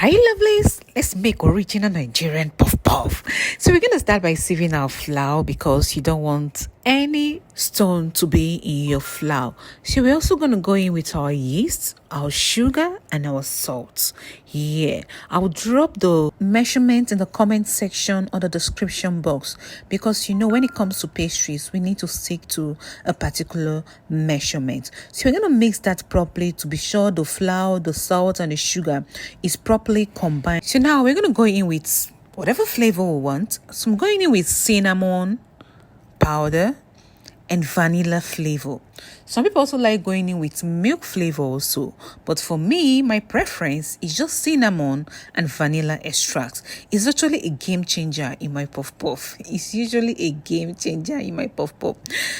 Hi lovelies, let's make original Nigerian puff puff. So we're going to start by sieving our flour because you don't want any stone to be in your flour. So we're also going to go in with our yeast, our sugar and our salt. Yeah, I'll drop the measurement in the comment section or the description box because when it comes to pastries we need to stick to a particular measurement. So we're going to mix that properly to be sure the flour, the salt and the sugar is properly combined. So now we're going to go in with whatever flavor we want. So I'm going in with cinnamon powder and vanilla flavor. Some people also like going in with milk flavor also, but for me, my preference is just cinnamon and vanilla extract. It's actually a game changer in my puff puff. It's usually a game changer in my puff puff.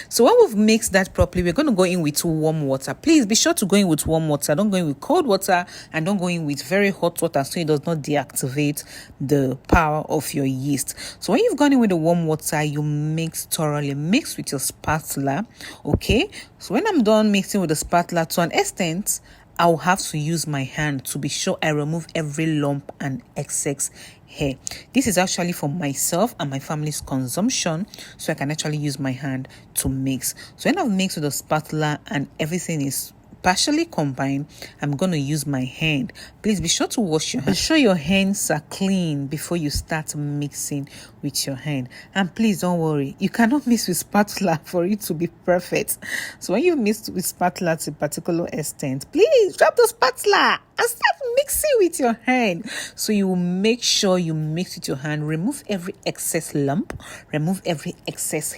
So when we've mixed that properly, we're going to go in with warm water. Please be sure to go in with warm water. Don't go in with cold water and don't go in with very hot water so it does not deactivate the power of your yeast. So when you've gone in with the warm water, you mix thoroughly. Mix with your spatula, okay? So when I'm done mixing with the spatula to an extent, I'll have to use my hand to be sure I remove every lump and excess hair. This is actually for myself and my family's consumption, so I can actually use my hand to mix. So when I've mixed with the spatula and everything is partially combined, I'm going to use my hand. Please be sure to wash your hands. Be sure your hands are clean before you start mixing with your hand. And please don't worry, you cannot mix with spatula for it to be perfect. So when you mix with spatula to a particular extent, please drop the spatula and start mixing with your hand. So you will make sure you mix with your hand. Remove every excess lump. Remove every excess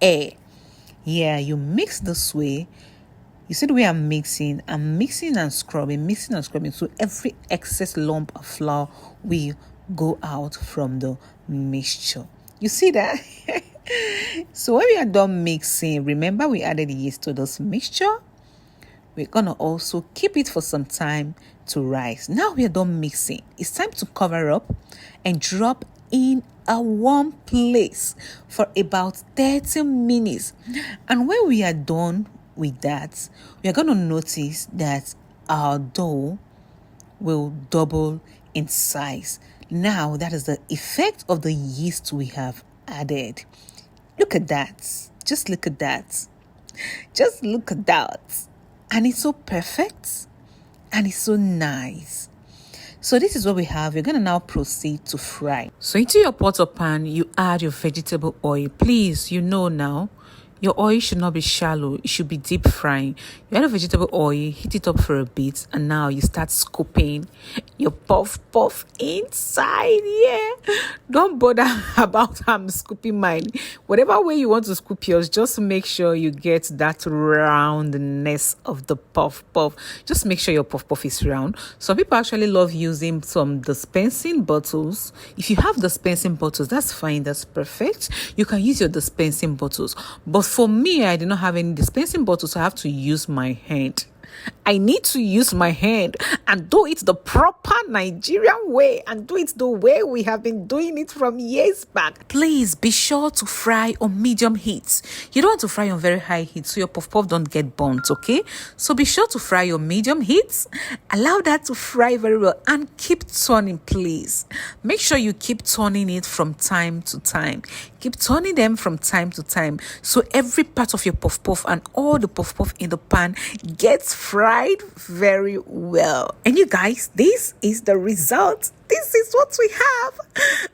air. Yeah, you mix this way. You see the way I'm mixing and scrubbing, so every excess lump of flour will go out from the mixture. You see that? So when we are done mixing, remember we added yeast to this mixture. We're going to also keep it for some time to rise. Now we are done mixing. It's time to cover up and drop in a warm place for about 30 minutes. And when we are done with that, we are going to notice that our dough will double in size. Now that is the effect of the yeast we have added. Look at that. Just look at that. Just look at that. And it's so perfect and it's so nice. So this is what we have. We're going to now proceed to fry. So into your pot or pan, you add your vegetable oil. Please, now, your oil should not be shallow. It should be deep frying. You add a vegetable oil, heat it up for a bit, and now you start scooping your puff puff inside. Yeah. Don't bother about scooping mine. Whatever way you want to scoop yours, just make sure you get that roundness of the puff puff. Just make sure your puff puff is round. Some people actually love using some dispensing bottles. If you have dispensing bottles, that's fine. That's perfect. You can use your dispensing bottles. But for me, I did not have any dispensing bottles, so I have to use my hand. I need to use my hand and do it the proper Nigerian way and do it the way we have been doing it from years back. Please be sure to fry on medium heat. You don't want to fry on very high heat so your puff puff don't get burnt, okay? So be sure to fry on medium heat. Allow that to fry very well and keep turning, please. Make sure you keep turning it from time to time. Keep turning them from time to time so every part of your puff puff and all the puff puff in the pan gets fried very well. And you guys, this is the result. This is what we have.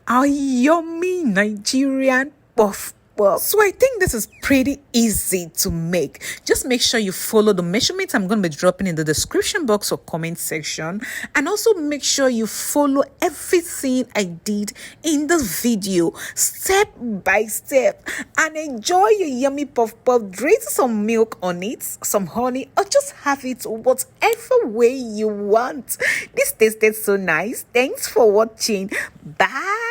Our yummy Nigerian puff puff. So I think this is pretty easy to make. Just make sure you follow the measurements I'm going to be dropping in the description box or comment section. And also make sure you follow everything I did in this video step by step. And enjoy your yummy puff puff. Drink some milk on it, some honey, or just have it whatever way you want. This tasted so nice. Thanks for watching. Bye.